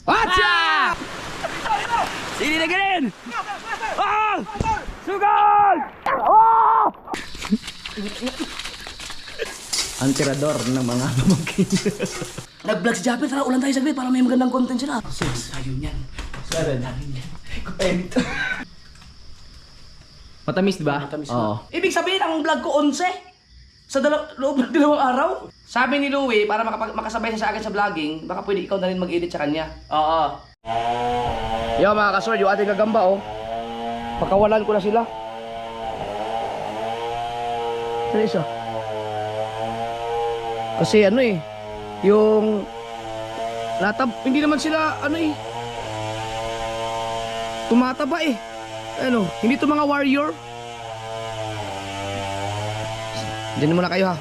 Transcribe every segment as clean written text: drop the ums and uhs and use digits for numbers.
Atcha! Sini na ganin! Ah! Sugal! Oh! Ang tirador ng mga pamangkin. Nag-vlog si Japet, tara ulan tayo saglit para may magandang content sila. Ayun yan. Ayun yan. Kupemit. Matamis diba? Matamis na. Ibig sabihin ang vlog ko 11 sa loob ng 2 araw. Sabi ni Louie, para makasabay siya sa akin sa vlogging, baka pwede ikaw na rin mag-edit sa kanya. Oo. Yo mga kasword, yung ating gagamba oh. Pakawalan ko na sila. Saan isa? Kasi ano eh, yung hindi naman sila ano eh, tumataba eh. Ano, hindi to mga warrior. Diyan muna kayo ha.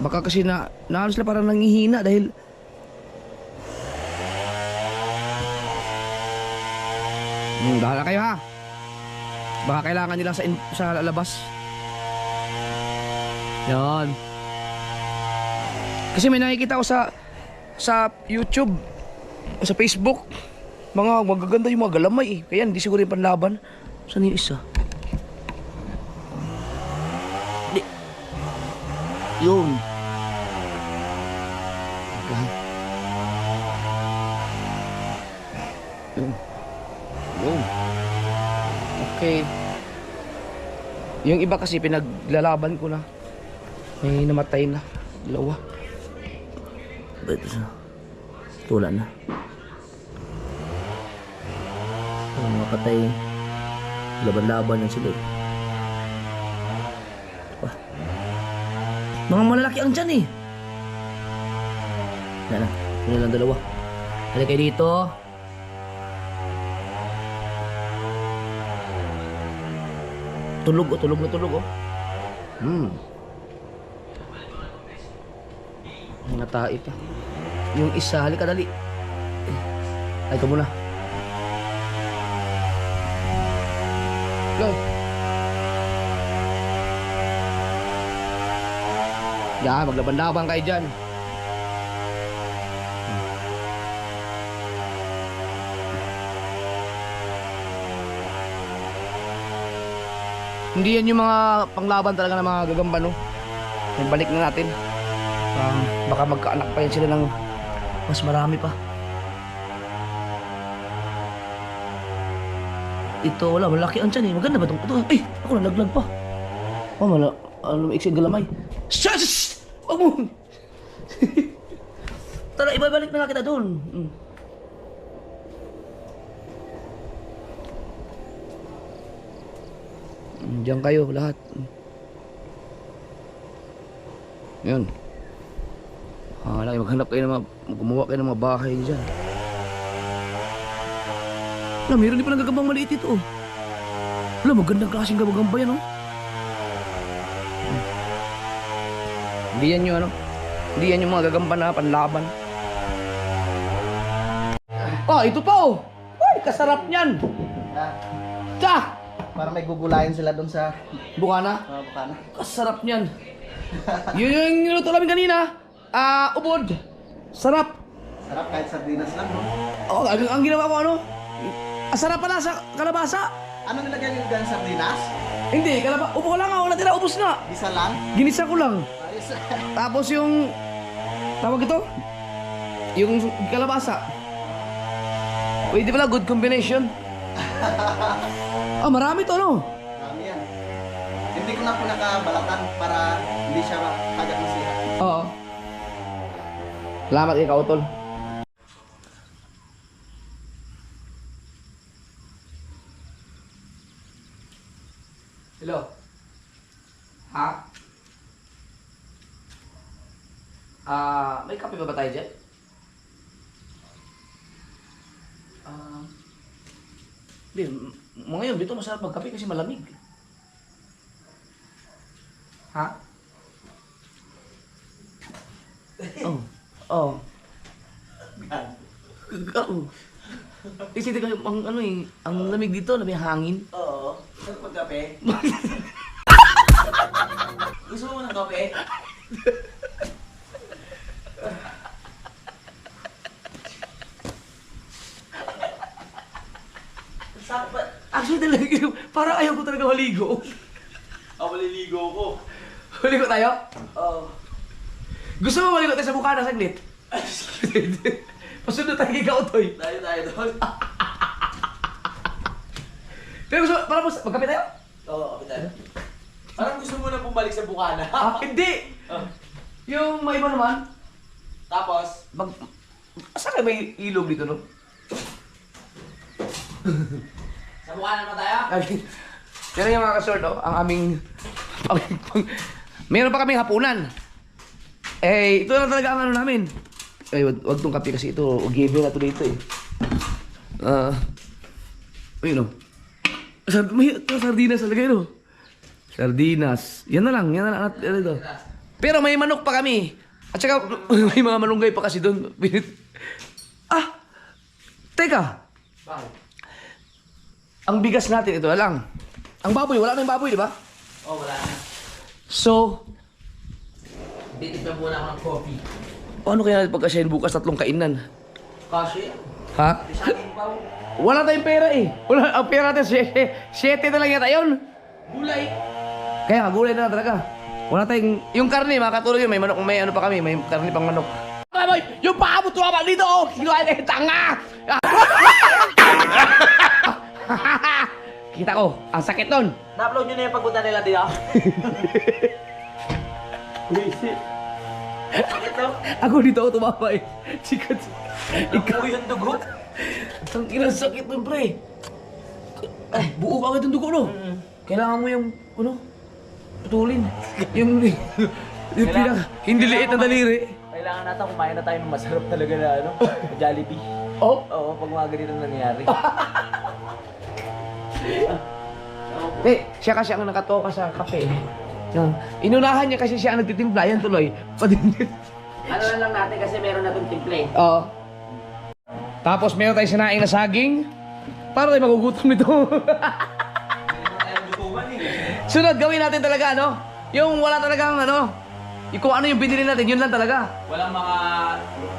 Baka kasi naano sila parang nangihina dahil bahala kayo ha. Baka kailangan nila sa labas. Yan. Kasi may nakikita ko sa YouTube, sa Facebook, mga magaganda yung mga galamay eh. Kaya hindi siguro yung panlaban. Saan yung isa? Di. Yun. Yun. Yun. Okay. Yung iba kasi pinaglalaban ko na. May namatay na. Dalawa. Ito sa tula na. Mga patay. Laban-laban yan sila. Mga malalaki ang dyan eh. Yan na. Yun lang dalawa. Halika kayo dito. Tulog na tulog oh. Mga tae pa. Yung isa, halika dali. Ay ka muna. Go. Yan, maglaban-laban kayo dyan. Hindi yan yung mga panglaban talaga ng mga gagamba no. Balik na natin. Baka magkaanak pa yan sila ng mas marami pa. Ito wala, malaki ang tiyan eh. Maganda ba itong ito? Ay! Ako nalaglag pa. Oh, maiksi galamay. Shush! Wag mo! Tara, ibabalik na nga kita doon. Diyan kayo lahat. Yan. Lagi maghanap kayo ng mga, gumawa kayo ng mga bahay dyan. Meron din pa nagagambang maliit ito oh. Magandang klaseng gabagamba yan oh. Hindi yan yung ano, hindi yan yung mga gagamba na panlaban. Ito pa oh. Uy, kasarap niyan. Tsa! Para may gugulayan sila doon sa Bukana. Bukana. Kasarap niyan. Yun yung niluto namin kanina. Ubod. Sarap. Sarap kahit sardinas lang, no? Oh, ang ginawa ko ano? Sarap pala sa kalabasa. Ano nilagyan niyo dyan, sardinas? Hindi, upo ko lang ako, natira, ubos na. Isa lang? Ginisa ko lang. Ayos. Tapos yung, tawag ito? Yung kalabasa. Pwede pala, good combination. Marami to, no? Marami yan. Hindi ko na po nakabalatan para hindi siya agad masira. Oo. Salamat ikaw, Tol. Hello? Ha? May kape ba tayo dyan? Hindi, ngayon dito masarap magkape kasi malamig. Ha? Oh. Kasi ang lamig dito, may hangin. Oo. Magkape? Gusto mo ng kape? Kasi talaga, parang ayaw ko talaga maligo. Maliligo ko. Maligo tayo? Oo. Gusto mo maligo tayo sa Bukana saglit? Pasunod tayo kay Kautoy. Tayo doon. Pero gusto mo, parang magkape tayo? Oo, kapitan. Parang gusto mo na bumalik sa Bukana. Hindi! Yung may iba naman, Tapos, saan kayo may ilog dito, no? sa Bukana naman tayo? Yan yung mga kasort, ang aming... Meron pa kaming hapunan. Eh, ito na talaga ang ano namin. Eh, wag tong kape kasi ito. Give na to dito eh. Ayun o. May sardinas talaga yun o. Sardinas. Yan na lang. Ito. Pero may manok pa kami. At saka may mga malunggay pa kasi doon. Teka. Bakit? Ang bigas natin, ito na lang. Ang baboy, wala na yung baboy, di ba? Wala na. So, Titignan muna ako ng coffee. paano kaya natin pagkasyahin bukas 3 kainan? Kasi, Ha? isang pa. Wala tayong pera eh. Wala, ang pera natin, 7 na lang yata yun. Gulay. Kaya nga, gulay na lang talaga. Wala tayong, yung karne, makatulog yun, may manok, may ano pa kami, may karne pang manok. Boy, yung paa mo tumama dito, oh! Kinuha na yung tanga! Kita ko, ang sakit nun. Na-upload nyo na yung pagpunta nila dito? Bakit to? Ako dito ako tumama eh. Sikat. Ikaw yung dugo? Ang inang sakit nun, pre. Ay, buo bakit yung dugo, no? Kailangan mo yung, ano, putulin. Yung hindi liit na daliri. Kailangan natin kumain na tayo ng masarap talaga na ano, Jollibee. Oh? Oo, pag mga ganito nangyayari. Siya kasi ang nakatoka sa kape. Yan. Inunahan niya kasi siya ang nagtitimpla. Yan tuloy. Ano na lang natin kasi meron na itong timple. Oo. Tapos meron tayong sinaing na saging. Paano tayo magugutom nito? Sunod, gawin natin talaga, ano? Yung wala talagang, ano? Yung kung ano yung binili natin, yun lang talaga. Walang mga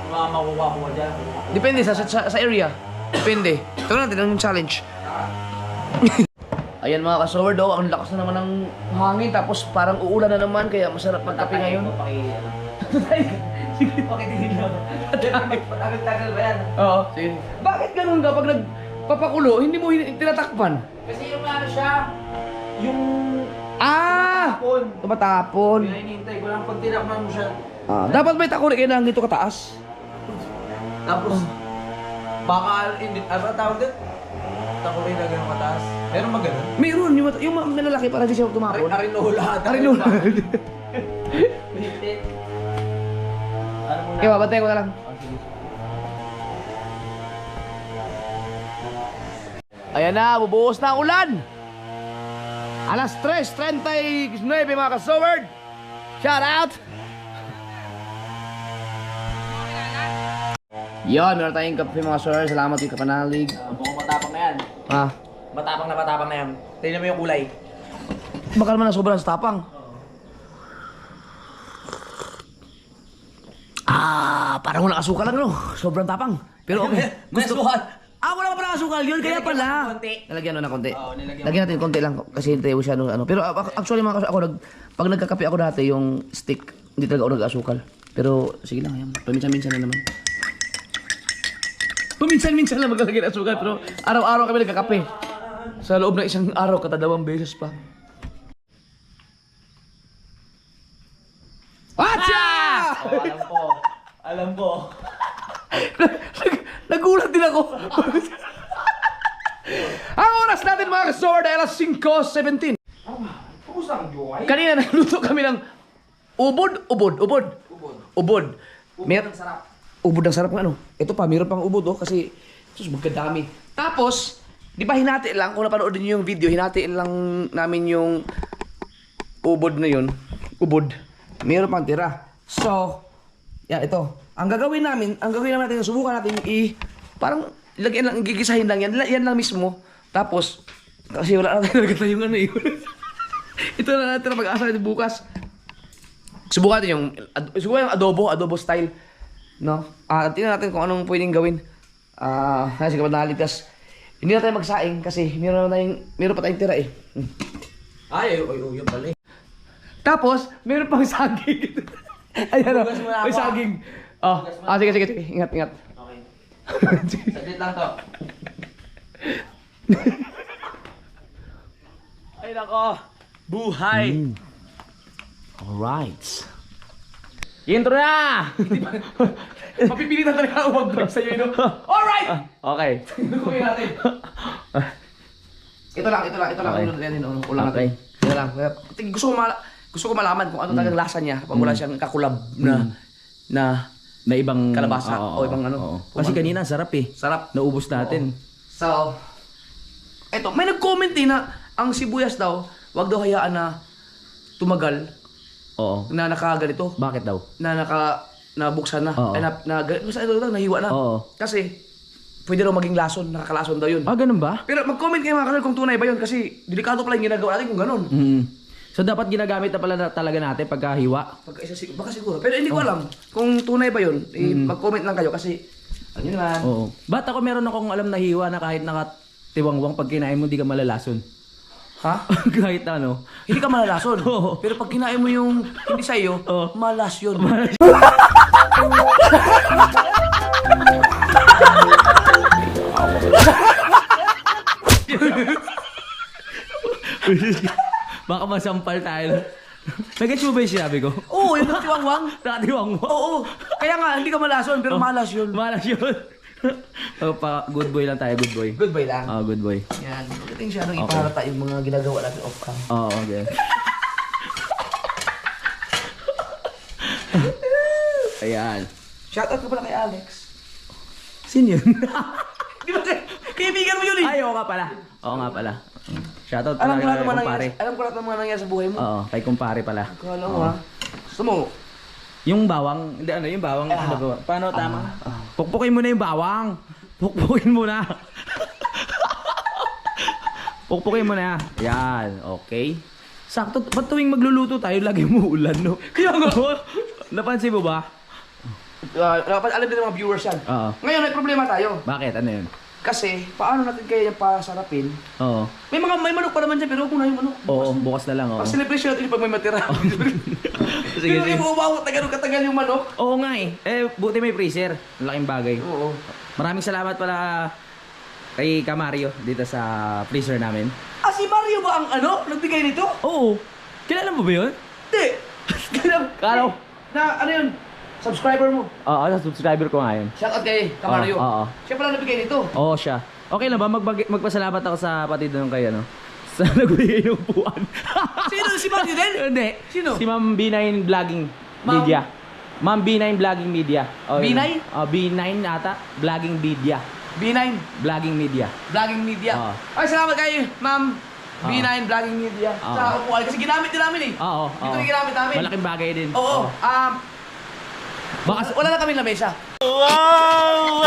makukuha dyan. Depende sa area. Depende. Ito natin ang challenge. Ayan mga ka-sword, oh, ang lakas na naman ng hangin. Tapos parang uulan na naman, kaya masarap magkape ngayon. Sige, pakitingin lang. Tagal ba yan? Oo. Sige. Bakit ganun ka pag nagpapakulo, hindi mo tinatakpan? Kasi yung ano siya, yung Tumatapon. Kaya hinihintay ko lang pag tinakman mo siya. Dapat may takuri kayo na ganito kataas. Tapos, baka, hindi, ano tawag din? Takuri na gano'ng mataas. Meron ba gano'n? Mayroon, yung malalaki para di siya tumapon. Arinola. Arinola. Pinipit. Ano muna? Kaya babantayan ko na lang. Sige. Ayan na, bubuhos na ang ulan. Alas 3:39 mga ka-sword. Shout out! Yon, meron tayong kape mga sir. Salamat yung kapanalig. Mukhang matapang na yan. Matapang na yan. Tingnan mo yung kulay. Baka naman na sobrang sa tapang. Parang walang asukal lang, no? Sobrang tapang. Pero okay. Wala pa pala asukal yun, kaya Nilagyan pala. ng konti. Nalagyan mo ng konti. Oo, nilagyan Lagyan natin konti lang kasi hindi tayo siya ano. Pero actually mga ako pag nagkakape ako dati yung stick, hindi talaga ako nag-asukal. Pero sige lang, ayan. Paminsan-minsan na naman. Paminsan-minsan lang maglalagay ng asukal, pero araw-araw kami nagkakape. Sa loob ng isang araw, katadawang beses pa. Atcha! Alam ko. Nagulat din ako. Ang oras natin mga ka-sword ay alas 5:17. Kanina nagluto kami ng ubod. Ubod ng sarap ng ano. Ito pa, mayroon pang ubod, oh, kasi sus, magkadami. Tapos, di ba hinati lang, kung napanood niyo yung video, hinati lang namin yung ubod na yun. Ubod. Mayroon pang tira. So, yan, ito. Ang gagawin namin natin, subukan natin parang lagyan lang, gigisahin lang yan. Yan lang mismo. Tapos, kasi wala na tayo yung ano eh. Ito na natin na pag-asa natin bukas. Subukan natin yung adobo style. No? Tingnan natin kung anong pwedeng gawin. Kasi kapag nalitas, Hindi na tayo magsaing kasi meron pa tayong tira eh. Ay, yun pala eh. Tapos, meron pang saging. Ayan o, Hugas mo na may ako. saging. Oh, sige. Ingat. Okay. Saglit lang to. Ay nako, buhay. Alright. Intro na! Mapipilitan talaga ako mag-vlog sa'yo, no? Alright! Okay. Lukuhin natin. Ito lang. Okay. Ulang natin. Okay. Ito lang. Gusto ko malaman kung ano talagang lasa niya pag wala siyang kakulab na ibang kalabasa oo, o ibang ano. oo. Kung Kasi ano. kanina sarap eh. Sarap. Naubos natin. So, eto, may nag-comment din na ang sibuyas daw, wag daw hayaan na tumagal, Oo. na nakaganito, Bakit daw? na nabuksan na, Oo. ay basta ito lang, nahiwa na. Oo. Kasi, pwede raw maging lason, nakakalason daw yun. Ah, ganun ba? Pero mag-comment kayo mga kanal kung tunay ba yun, kasi delikado pala yung ginagawa natin kung ganun. So dapat ginagamit na pala talaga natin pagkahiwa. Baka siguro, pero hindi ko alam kung tunay ba yun, mag-comment lang kayo kasi, ano yun naman. Oo. Ba't ako meron akong alam na hiwa na kahit nakatiwangwang pag kinain mo hindi ka malalason? Ha? Kahit ano. Hindi ka malalason. Oo. Pero pag kinain mo yung hindi sa'yo, Oo. malas yun. Baka masampal tayo. Nag-gets mo ba yung sinabi ko? Oo, yung nagtiwangwang. Nakatiwangwang. Oo. Kaya nga, hindi ka malason, pero malas yun. Malas yun. Good boy lang tayo, good boy. Good boy lang. Good boy. Yan. Magaling siya nung ipaharata yung mga ginagawa natin off-cam. Oo, okay. Ayan. Shoutout ka pala kay Alex. Sino yun? Di ba kaibigan mo yun eh? Ay, oo nga pala. Oo nga pala. Shoutout Alam ko pala lahat kay naman kumpare. alam ko lahat ng mga nangyari sa buhay mo. Oo, kay kumpare pala. Kala mo ha. Gusto mo? Yung bawang, hindi ano yung bawang, ano ba? Paano tama? Pukpukin mo na yung bawang. Pukpukin mo na. Pukpukin mo na. Yan, okay. Sakto, ba't tuwing magluluto tayo, lagi mo ulan, no? Kaya nga. Napansin mo ba? Dapat alam din ng mga viewers yan. Oo. Ngayon may problema tayo. Bakit? Ano yun? Kasi, paano natin kaya yung pasarapin? Oo. May manok pa naman dyan, pero huwag mo na yung manok. Oo, bukas na lang, oo. Pag celebration natin yung pag may matira. Sige, Pero sige. yung umawat na gano'ng katagal yung manok. Oo nga eh. Buti may freezer. Malaking bagay. Oo. Maraming salamat pala kay Kamario dito sa freezer namin. Ah, si Mario ba ang nagbigay nito? Oo. Kilala mo ba yun? Hindi. Kala ko. Na, ano yun? Subscriber mo. Oo, subscriber ko nga yun. Shoutout kay Kamario. Oo. Siya pala nagbigay nito. Oo, siya. Okay lang ba? Magpasalamat ako sa patid nung kay ano? Sa nagbigay ng upuan. Sino? Si Mario din? Hindi. Sino? Si Ma'am B9 Vlogging Ma'am? Media. Ma'am B9 Vlogging Media. Oh, B9? yun. B9 ata. Vlogging Media. B9 Vlogging Media. Vlogging Media. Oo. Ay, salamat kay Ma'am B9 Vlogging Media. Oo. Sa upuan. Kasi ginamit din namin eh. Oo. Ito yung ginamit namin. Malaking bagay din. Oo. Baka Wala na kami lamesa. Wow!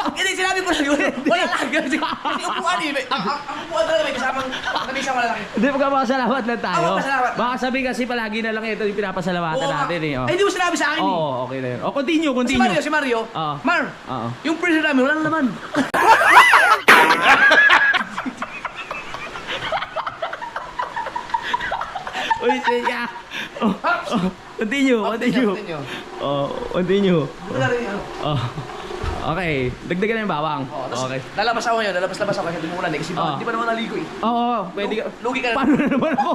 Hindi, sinabi ko lang yun. Wala lang. Kasi upuan eh. Ang upuan talaga may kasamang lamesa malalaki. Hindi, magpapasalamat lang tayo. Oo, pasalamat. Baka sabi kasi palagi na lang ito yung pinapasalamatan Oo nga. natin eh. Oh. Ay, hindi mo sinabi sa akin eh. Oo, okay na yun. O, continue. Si Mario. Oo. Mar, Oo. yung freezer namin, walang laman. Uy, siya. Oh, continue. Continue. Ito na rin yun. Oh. Okay, dagdagan na yung bawang. Okay. Lalabas ako ngayon, lalabas ako kasi dumulan eh. Kasi hindi pa naman naligo eh. Oo, pwede ka. Lugi ka na. Paano na naman ako?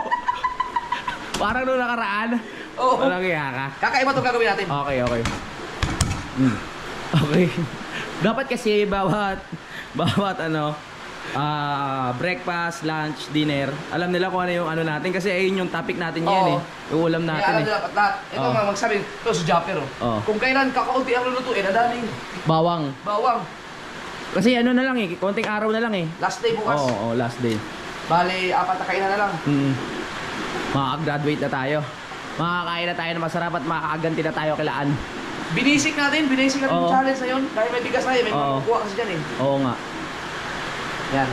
Parang nung nakaraan. Oo. Walang kaya ka. Kakaiba itong gagawin natin. Okay. Okay. Dapat kasi bawat breakfast, lunch, dinner, alam nila kung ano yung ano natin kasi ayun yung topic natin ngayon Oo. eh. Yung ulam Kaya natin alam eh. nila lahat. Ito Oo. nga magsabi, ito si Japper oh. Oo. Kung kailan kakaunti ang lulutuin, adaming Bawang. bawang. Kasi ano na lang eh, konting araw na lang eh. Last day bukas. Oo, last day. Bale, 4 na kainan na lang. Makaka-graduate na tayo. Makakain na tayo na masarap at makakaganti na tayo kilaan. Binisik natin Oo. yung challenge na yun. Dahil may bigas na yun, may Oo. makukuha kasi dyan eh. Oo nga. Yan.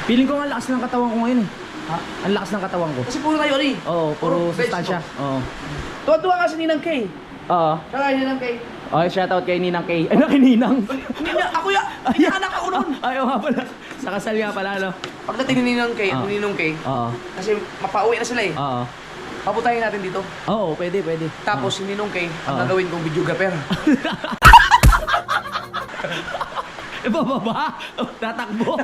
Feeling ko ang lakas ng katawan ko ngayon eh. Ha? Ang lakas ng katawan ko. Kasi puro tayo Oo, puro veg sustansya. to. Oo. Tuwa-tuwa kasi Ninang Kay. Oo. Kaya Ninang Kay. Okay, shoutout kay Ninang Kay. Ano kay Ninang? Ako ya, inaanak ako nun. Ayaw nga pala. Sa kasal nga pala, no? Pagdating ni Ninong Kay, Ninong Kay, Oo. kasi mapauwi na sila eh. Oo. Paputayin natin dito. Oo, pwede, pwede. Tapos si Ninong Kay, ang Oo. gagawin kong videographer. Bababa? Tatakbo?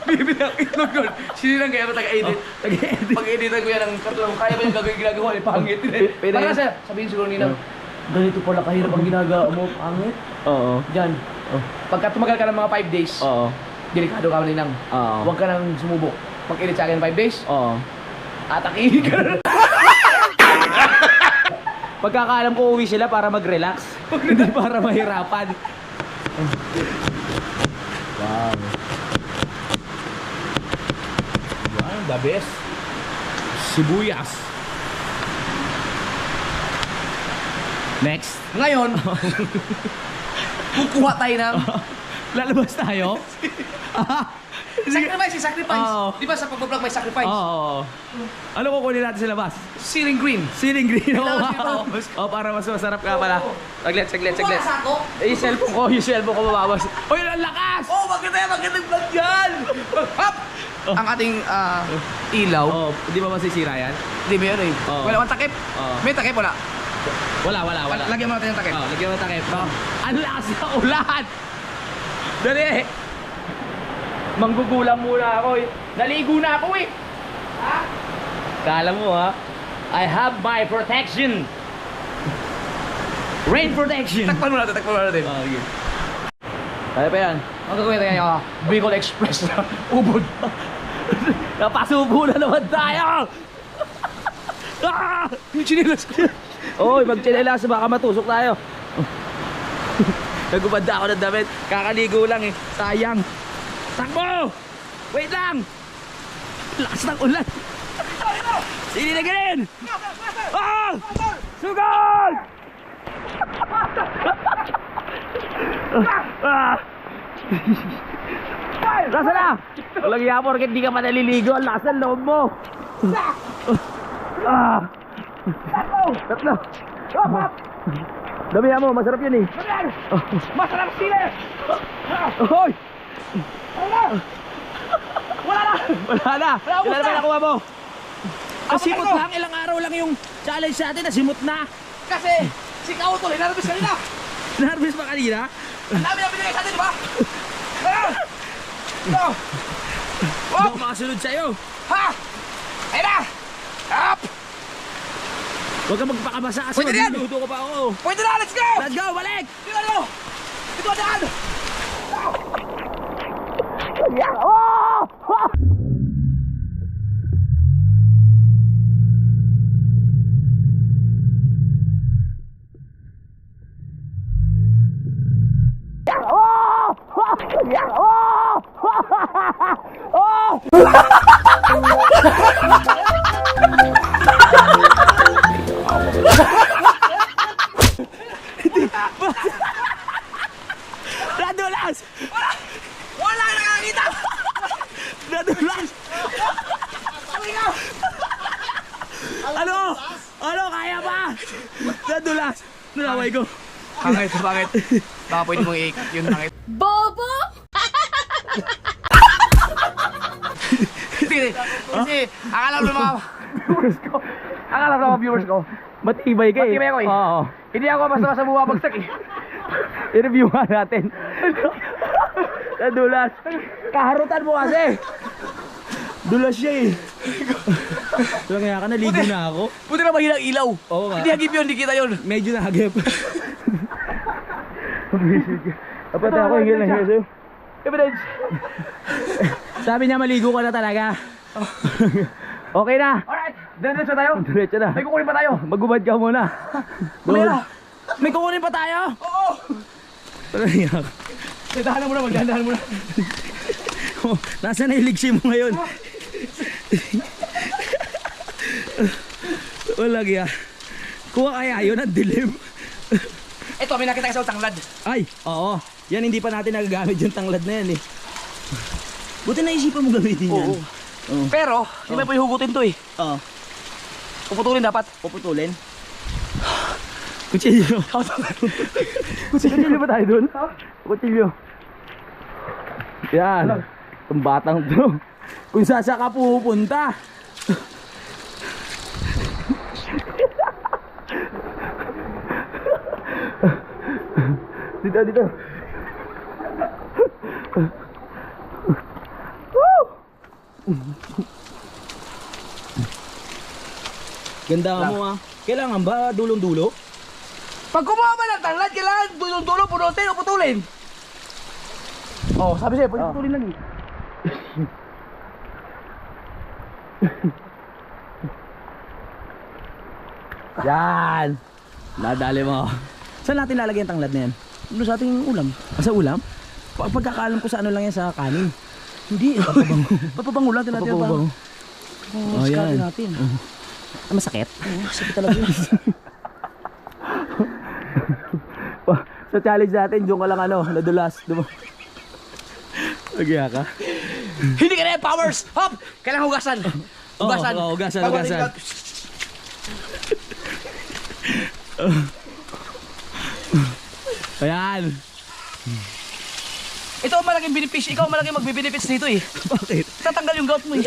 Bibilang itlog nun. Si Ninong Kay, ano taga-edit? Tag-edit. Pag-editan ko yan ng katulong, kaya ba yung gagawin ginagawa ni Pangit? Pwede. Para kasi, sabihin siguro Ninong, ganito pala kahirap ang ginagawa mo, Pangit. Oo. Diyan. Pagka tumagal ka ng mga 5 days, Oo. delikado ka Ninang. Oo. Huwag ka nang sumubok. Mag-edit sa akin 5 days, Oo. atakihin ka na. Pagkakaalam ko uwi sila para mag-relax. Hindi para mahirapan. Wow. Wow, the best. Sibuyas. Next. Ngayon, kukuha tayo ng Lalabas tayo? sacrifice. Oo. Di ba sa pag-vlog may sacrifice? Oo. Ano kukunin natin sa labas? Ceiling green. Ceiling green. Kailangan Oo. dito. Oh, para mas masarap ka pala. Oo. Saglit. Wala sa ako. Eh, yung cellphone ko mabawas. Uy, ang lakas! Oh, magandang vlog yan. Hop! Ang ating ilaw. Oh, di ba masisira yan? Di ba yan eh? Oo. Wala bang takip? Oo. May takip wala. Wala. Lagyan mo natin yung takip. Oh, lagyan mo takip. Oh. Ang lakas ng ulan! Dali! Manggugulang muna ako eh. Naligo na ako eh! Ha? Kala mo ha? I have my protection! Rain protection! Takpan mo natin. Oh, okay. Kaya pa yan. Ang gagawin natin yung Bicol Express na ubod. Napasubo na naman tayo! Yung chinilas ko. Oy, magtsinelas baka matusok tayo. Nagubanda ako ng damit. Kakaligo lang eh. Sayang. Takbo! Wait lang! Lakas ng ulan. Sili na ganun! Ah! Sugod! Ah! Nasa na? Walang iya porket di ka pa naliligo. Ang lakas ng loob mo. Ah! Tatlo! Apat! Damihan mo, masarap yun eh. Masarap sila! Hoy! Wala na! Wala na! Ilan na ba nakuha mo? Nasimot Ako. lang, ilang araw lang yung challenge natin, nasimot na. Kasi si Kautol, hinarabis kanina. Na-harvest pa kanina? Ang dami na binigay sa atin, di ba? Ayun! Ito! Hindi Hop! ako makasunod sa'yo. Ha! Ayun na! Up! Huwag ka magpakabasa kasi Pwede yan! magluluto ko pa ako. Pwede na! Let's go! Let's go, balik! Dito ano? Dito ang daan! Nadulas! Wala na nakakita! Nadulas! Ano? Ano? Kaya ba? Nadulas! Nalaway ko. Pangit, pangit. Baka pwede mong i-ikot yun, pangit. Bobo! Kasi, akala ko ng mga viewers ko. Akala ko ng mga viewers ko. Matibay ka eh. Matibay ako eh. Oo. Hindi ako basta-basta bumabagsak eh. I-review nga natin. Nadulas. Kaharutan mo kasi. Dulas siya eh. Walang kaya ka, naligo na ako. Buti na mahilang ilaw. Oo nga. Hindi hagip yun, hindi kita yun. Medyo nahagip. Dapat ako hingil na hingil sa'yo. Evidence. Sabi niya maligo ka na talaga. Okay na. Alright, diretso tayo. Diretso na. May kukunin pa tayo. Magubad ka muna. Kumera. May kukunin pa tayo? Oo. Talaga. Dahan mo na, magdahan mo na. Nasaan na yung ligsi mo ngayon? Wala kaya. Kuha kaya yun ang dilim. Ito, may nakita ka sa tanglad. Ay, oo. Yan, hindi pa natin nagagamit yung tanglad na yan eh. Buti naisipan mo gamitin yan. Oo. Pero, hindi may pwede hugutin to eh. Oo. Puputulin dapat. Puputulin. Kutsilyo. Kutsilyo ba tayo dun? Kutsilyo. Yan. Itong batang to. Kung saan ka pupunta. Dito. Ganda mo ah. Kailangan ba dulong-dulo? Pag kumuha man ng tanglad, kailangan dulo-dulo, punutin o putulin. Oh, sabi sa'yo, pwede putulin lang eh. Yan. Nadali mo. Saan natin lalagay ang tanglad na yan? Ano sa ating ulam? Sa ulam? Pagkakaalam ko sa ano lang yan sa kanin. Hindi. Papabango lang, tinatin pa. Oh, yan. Natin. Masakit? Sakit talaga yun. Sa challenge natin, diyon ka lang ano, nadulas. Nagya ka? Hindi ka na yan, powers! Hop! Kailangan hugasan. Hugasan. Oo, hugasan. Ayan. Ito ang malaking benefits. Ikaw ang malaking magbe-benefits dito eh. Bakit? Tatanggal yung gout mo eh.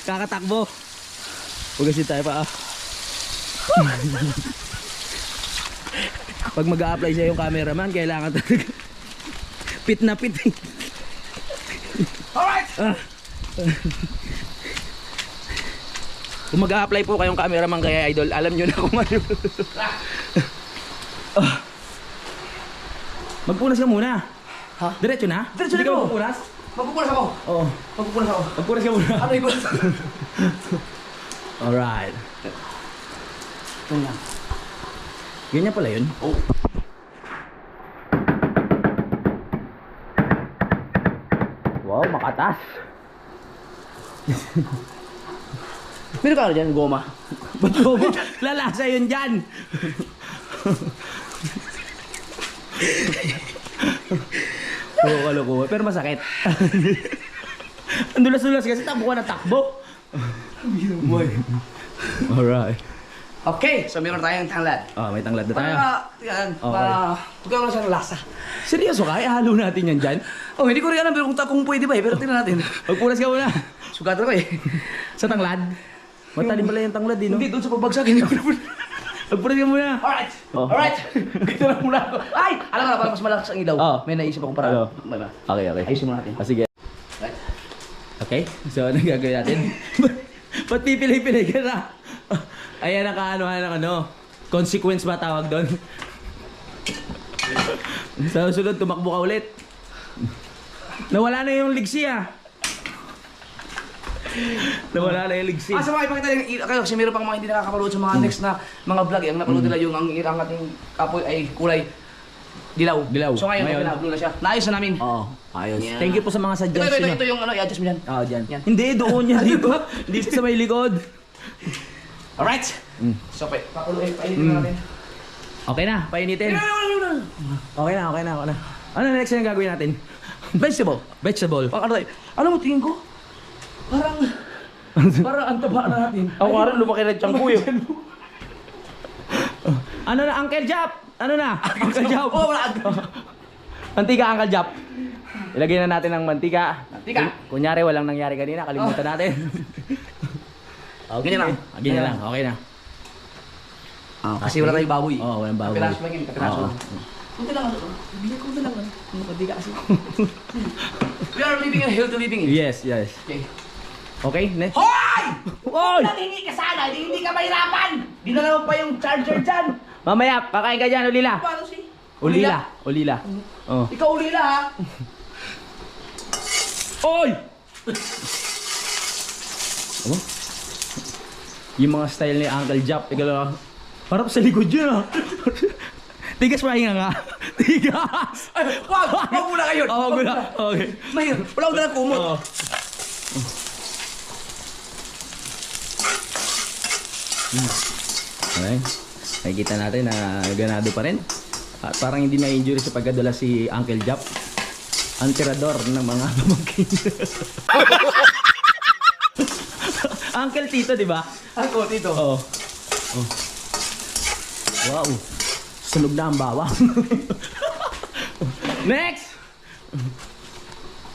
Kakatakbo. Hugasin tayo pa ah. Pag mag-a-apply siya yung cameraman, kailangan talaga pit na pit eh. Alright! Kung mag-a-apply po kayong cameraman kaya idol, alam nyo na kung ano. Magpunas ka muna. Ha? Diretso na? Diretso Hindi na ka ako. magpupunas? Magpupunas ako. Oo. Magpupunas ako. Magpunas ka muna. Ano yung Alright. Ito lang. Ganyan pala yun? Oh. Wow, makatas. Meron ka ano dyan, goma? Ba't ko ba? Lalasa yun dyan. Loko. Pero masakit. Ang dulas-dulas kasi takbo ka ng takbo. Alright. Okay, so meron tayong tanglad. May tanglad na tayo. Yan, Okay. para tugyan mo lang siya ng lasa. Seryoso ka? Ihalo natin yan dyan? Oh, hindi ko rin alam pero kung pwede ba eh, pero tingnan natin. Magpunas ka muna. Sugatan ko eh. Sa tanglad? Matalim pala yung tanglad eh, no? Hindi, doon sa pagbagsak, hindi ko na. Magpunas ka muna. Alright! Oh. Alright! Gito na muna ako. Ay! Alam mo na, para mas malakas ang ilaw. Oh. May naisip akong Ano? para. Okay. Ayusin mo natin. Sige. Right? Okay, so ano gagawin natin? Ba't pipili-pili ka na? Ayan ang kaanohan ng ano, consequence ba tawag doon? Sa susunod, tumakbo ka ulit. Nawala na yung ligsi ah. Nawala na yung ligsi. Sa mga ipakita kayo, kasi meron pang mga hindi nakakapanood sa mga next na mga vlog. Ang napanood nila yung ang ating kapoy ay kulay dilaw. So ngayon, blue na siya. Naayos na namin. Oo, ayos. Yeah. Thank you po sa mga suggestion. Ito yung ano, i-adjust mo yan. Dyan. Yan. Hindi, doon yan dito. Dito sa may likod. Alright! So, painitin na natin. Okay na, painitin. Okay na. Ano next yung gagawin natin? Vegetable. Vegetable. Ano tayo? Alam mo, tingin ko, parang ang taba na natin. Ako parang lumaki na tiyan ko yun. Ano na, Uncle Jap? Ano na? Uncle Jap? Oh, wala. Mantika, Uncle Jap. Ilagay na natin ng mantika. Mantika. Kunyari, walang nangyari kanina. Kalimutan natin. Okay. Ganyan lang. Ganyan lang. Okay na. Kasi wala tayong baboy. Oo, walang baboy. Kapiraso lang yun, kapiraso. Oo. Kunti lang. Bigyan ko na lang. Mantika kasi. We are living a healthy living. Yes. Okay. Okay, next. Hoy! Oy! Nangingi ka sana, hindi ka mahirapan! Dinala mo pa yung charger dyan! Mamaya, kakain ka dyan, Ulila. Paano si? Ulila. Oh. Ikaw ulila ha? Oy! Ano? Yung mga style ni Uncle Jap, ikaw harap sa likod yun ah. Tigas pahinga nga. Tigas! Ay, wag muna kayo! Oo, wag muna. Okay. Mahirap, wala ko dalang kumot. Oo. Okay. Nakikita natin na ganado pa rin. At parang hindi na-injury sa pagkadala si Uncle Jap. Ang tirador ng mga pamangkin. Uncle Tito, di ba? Ako, dito. Oo. Wow. Sunog na ang bawang. Next!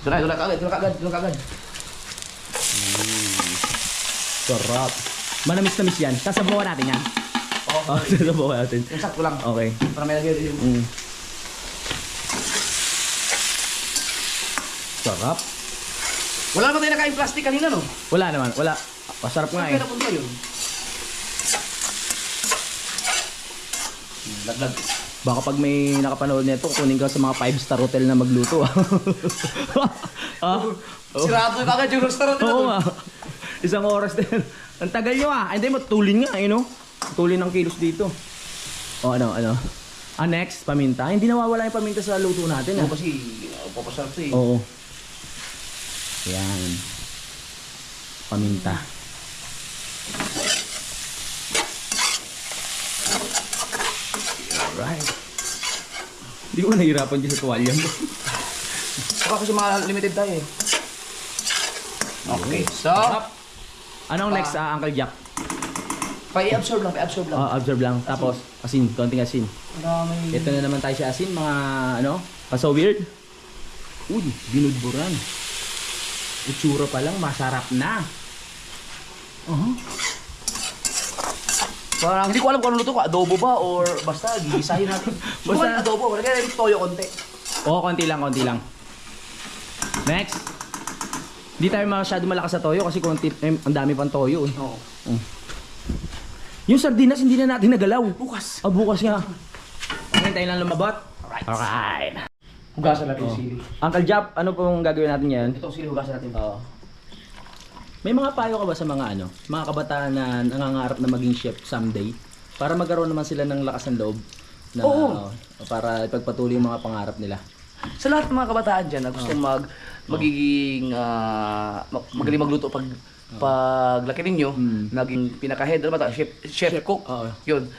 Doon na kagad. Sarap. Manamis-namis yan. Sasabawan natin yan. Oo. Sasabawan natin. Yung sakto lang. Okay. Para may lagay yung... Sarap. Wala naman tayo nakain plastic kanina, no? Wala naman. Wala. Masarap nga eh. Kaya napunta yun. Laglag. Baka pag may nakapanood nito, kunin ka sa mga 5-star hotel na magluto. Sirado yung kagad yung restaurant nila Oo doon. nga. Isang oras din. Ang tagal nyo ah. Hindi, matulin nga eh, no? Matulin ng kilos dito. O ano. Next, paminta. Hindi nawawala yung paminta sa luto natin ah. Kasi, papasarap to eh. Oo. Yan. Paminta. Alright. Hindi ko nahihirapan dyan sa tuwalya mo. Saka kasi mga limited tayo eh. Okay, so... Anong next, Uncle Jack? Pa-absorb lang. Observe lang. Tapos, asin. Konting asin. Maraming... Ito na naman tayo sa asin, mga ano, so weird. Uy, binudburan. Itsura pa lang, masarap na. Parang hindi ko alam kung ano luto ko, adobo ba or basta gigisahin natin. Basta adobo, wala kaya toyo konti. Oo, konti lang. Next. Hindi tayo masyado malakas sa toyo kasi konti, ang dami pang toyo. Oo. Yung sardinas hindi na natin nagalaw. Bukas. Bukas nga. Okay, tayo lang lumabot. Alright. Hugasan natin yung sili. Uncle Jap, ano pong gagawin natin ngayon? Itong sili hugasan natin. Oo. May mga payo ka ba sa mga ano, mga kabataan na nangangarap na maging chef someday? Para magkaroon naman sila ng lakas ng loob na Oo. para ipagpatuloy yung mga pangarap nila. Sa lahat ng mga kabataan dyan na gusto magiging magaling magluto paglaki ninyo, naging pinaka-head, ano ba ito? Chef cook. Oo. Yun.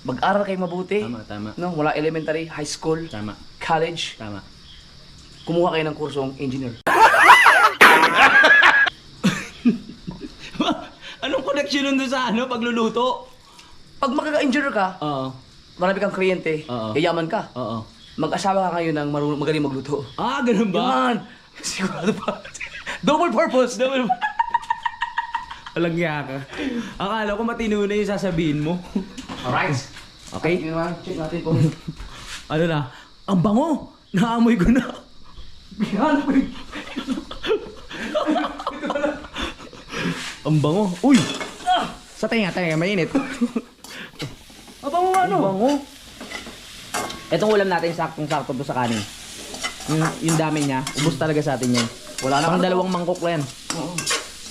Mag-aral kayo mabuti. Tama. No, mula elementary, high school, Tama. college. Tama. Kumuha kayo ng kursong engineer. Anong connection nun doon sa ano, pagluluto? Pag magkaka-engineer ka, Oo. marami kang kliyente, Oo. yayaman ka. Oo. Mag-asawa ka ngayon ng magaling magluto. Ganun ba? Yan! Sigurado pa. Double purpose! Walang nga ka. Akala ko matino na yung sasabihin mo. Alright. Okay? Check natin kung... Ano na? Ang bango! Naamoy ko na. Yan! Ang bango. Uy! Sa tenga, mainit. Abango nga, ano? Bango. Itong ulam natin, saktong-sakto to sa kanin. Yung dami niya, ubos talaga sa atin yan. Wala na. Pang dalawang mangkok lang yan. Oo.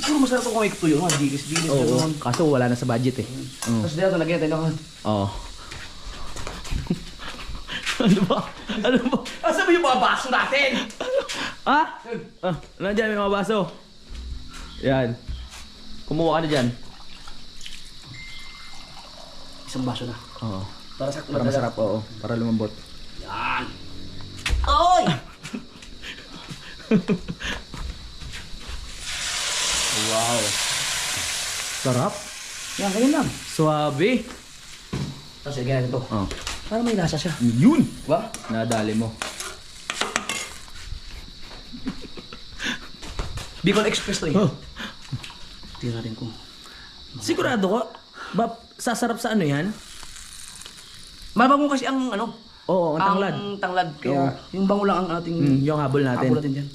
Siguro masarap kung may tuyo nga, dilis-dilis. Oo, kaso wala na sa budget eh. Tapos dito, lagyan natin ng... Oo. Ano ba? Asa ba yung mga baso natin? Nandiyan may mga baso. Yan. Kumuha ka na dyan. Isang baso na. Oo. Para sakto Para masarap, oo. Para lumambot. Yan. Oy! Wow. Sarap. Yan, ganyan lang. Suabe. Tapos lagyan natin ito. Oh. Para may lasa siya. Yun! Diba? Nadali mo. Bicol Express to eh. Oh. Tingnan natin kung... Sigurado ko, sasarap sa ano yan? Mabango kasi ang ano? Oo, ang tanglad. Ang tanglad. Kaya yung bango lang ang ating... Yung habol natin. Habol natin dyan.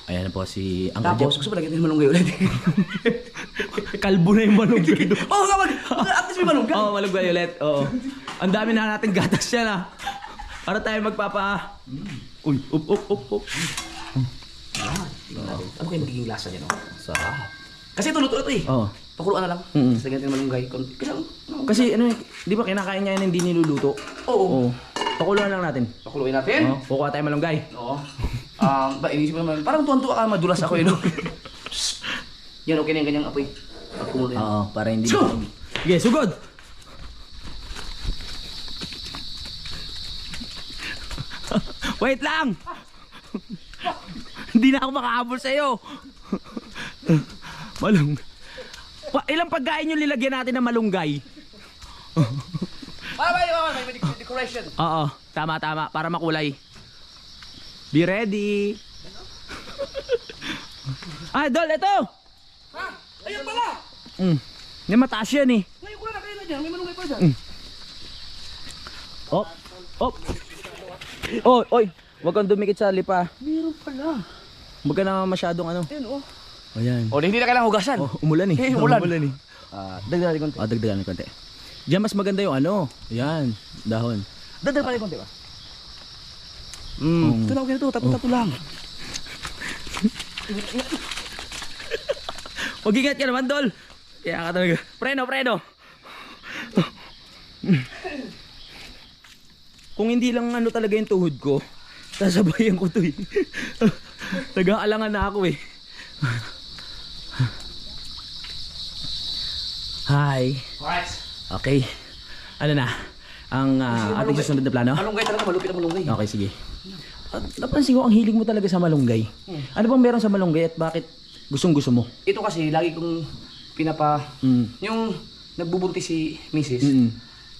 Ayan po si Uncle Tapos, gusto mo lagyan ng malunggay ulit. Kalbo na yung malunggay. Oo, kapag at least may malunggay. Oo, malunggay ulit. Oo. Ang dami na natin gatas yan ah. Para tayo magpapa... Uy, up. Ano kayo magiging lasa niya, no? Sarap. Kasi ito, luto ito eh. Oo. Pakuluan na lang. Mm-mm. Tapos lagyan natin ng malunggay. Kasi, Kasi ano, di ba kinakain niya yan hindi niluluto? Oo. Oo. Pakuluan lang natin. Pakuluin natin. Oo. Kukuha tayo malunggay. Oo. Inisip ko naman, parang tuwan-tuwa ka, madulas ako yun. Yan, okay na yung ganyang apoy. Pagkumulo yan. Oo, para hindi Go! Sige, sugod! Wait lang! Hindi na ako makahabol sa'yo! Ilang pagkain yung lilagyan natin ng malunggay? May decoration. Oo, tama. Para makulay. Be ready. Dol, ito! Ha? Ayun pala! May mataas yan eh. Ngayon ko na kayo na dyan. May malunggay pa dyan. Op. Oy. Huwag kang dumikit sa lipa. Meron pala. Huwag ka na masyadong ano. Ayun oh. Ayan. Hindi na kailangan hugasan. Umulan eh. Umulan. eh. Dagdagan konti. Dagdagan ng konti. Diyan mas maganda yung ano. Ayan, dahon. Dagdagan pa konti ba? Mm. Ito na ako ganito. Tapo lang. Mag-ingat ka naman, Dol. Kaya ka talaga. Preno. Kung hindi lang ano talaga yung tuhod ko, sasabayan ko to eh. Nag-aalangan na ako eh. Hi. Alright. Okay. Ano na? Ang ating susunod na plano? Malunggay talaga. Malupit ang malunggay. Okay, sige. Napansin ko ang hilig mo talaga sa malunggay. Ano bang meron sa malunggay at bakit gustong-gusto mo? Ito kasi, lagi kong yung nagbubuntis si Mrs.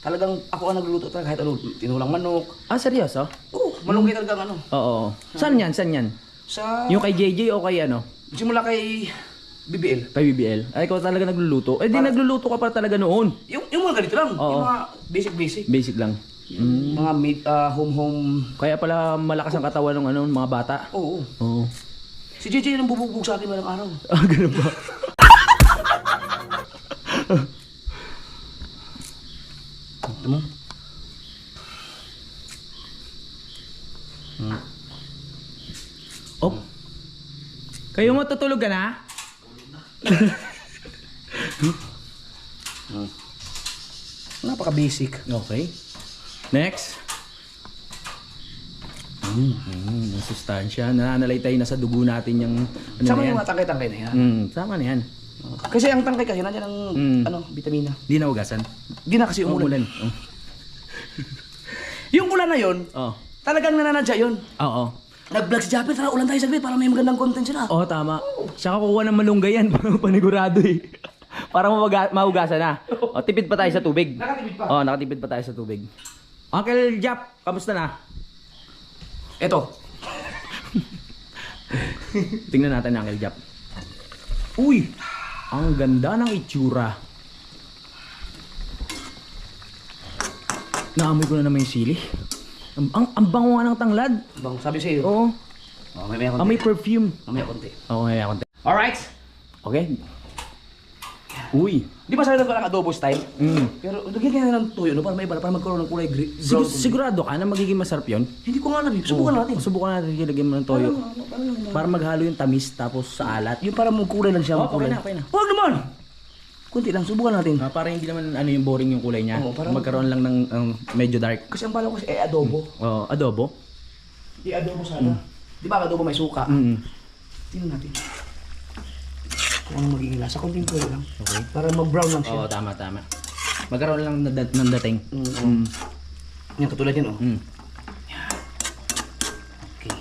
Talagang ako ang nagluluto talaga kahit ano, tinulang manok. Seryoso? Malunggay talaga ano. Oo. Saan yan? Sa, Yung kay JJ o kay ano? simula kay BBL. Kay BBL? Ay, ikaw talaga nagluluto? Di nagluluto ka pa talaga noon. Yung mga ganito lang. Oo. Yung mga basic. Basic lang. Mga home. Kaya pala malakas ang katawan ng ano, mga bata. Oo. Oo. Si JJ yung bubugbog sa akin malang araw. Ganun ba? Ano? Oh. Kayo matutulog ka na? Napaka-basic. Okay. Next. Ang sustansya. Nananalay na sa dugo natin yung ano Sama na yan. yung mga tangkay-tangkay na yan. Tama na yan. Kasi ang tangkay kasi nandiyan ang vitamina. Di na ugasan. Di na kasi umulan. Yung ulan na yon, Oh. talagang nananadya yun. Oo. Nag-vlog si Japper, tara ulan tayo saglit para may magandang content sila. Oo, tama. Siya kukuha ng malunggay yan. Panigurado eh. Para mahugasan na. Tipid pa tayo sa tubig. Nakatipid pa. Nakatipid pa tayo sa tubig. Uncle Jap, kamusta na? Eto. Tingnan natin Uncle Jap. Uy! Ang ganda ng itsura. Naamoy ko na naman yung sili. Ang bango nga ng tanglad. Bang, sabi sa'yo. Oo. Mamaya konti. Amoy perfume. Mamaya konti. Oo, may konti. Alright. Okay. Uy. Di ba sabi ko lang adobo style? Pero Pero lagyan ka na ng toyo, no? Para may iba, para magkaroon ng kulay brown. sigurado ka na magiging masarap yun? Hindi ko nga alam eh. Subukan natin. Subukan natin ilagay mo ng toyo. Para maghalo yung tamis tapos sa alat. Yung para magkulay lang siya. Oh, magkulay. okay na. Huwag naman! Kunti lang, subukan natin. Para hindi naman ano yung boring yung kulay niya. Oo, para magkaroon lang ng medyo dark. Kasi ang bala ko kasi adobo. Adobo. I-adobo sana. Di ba adobo may suka? Tingnan natin. Kung anong magiging lasa. Konting toyo lang. Okay. Para mag-brown lang siya. Oo, tama. Magkaroon lang ng dating. Yan, katulad yan, oh. Okay.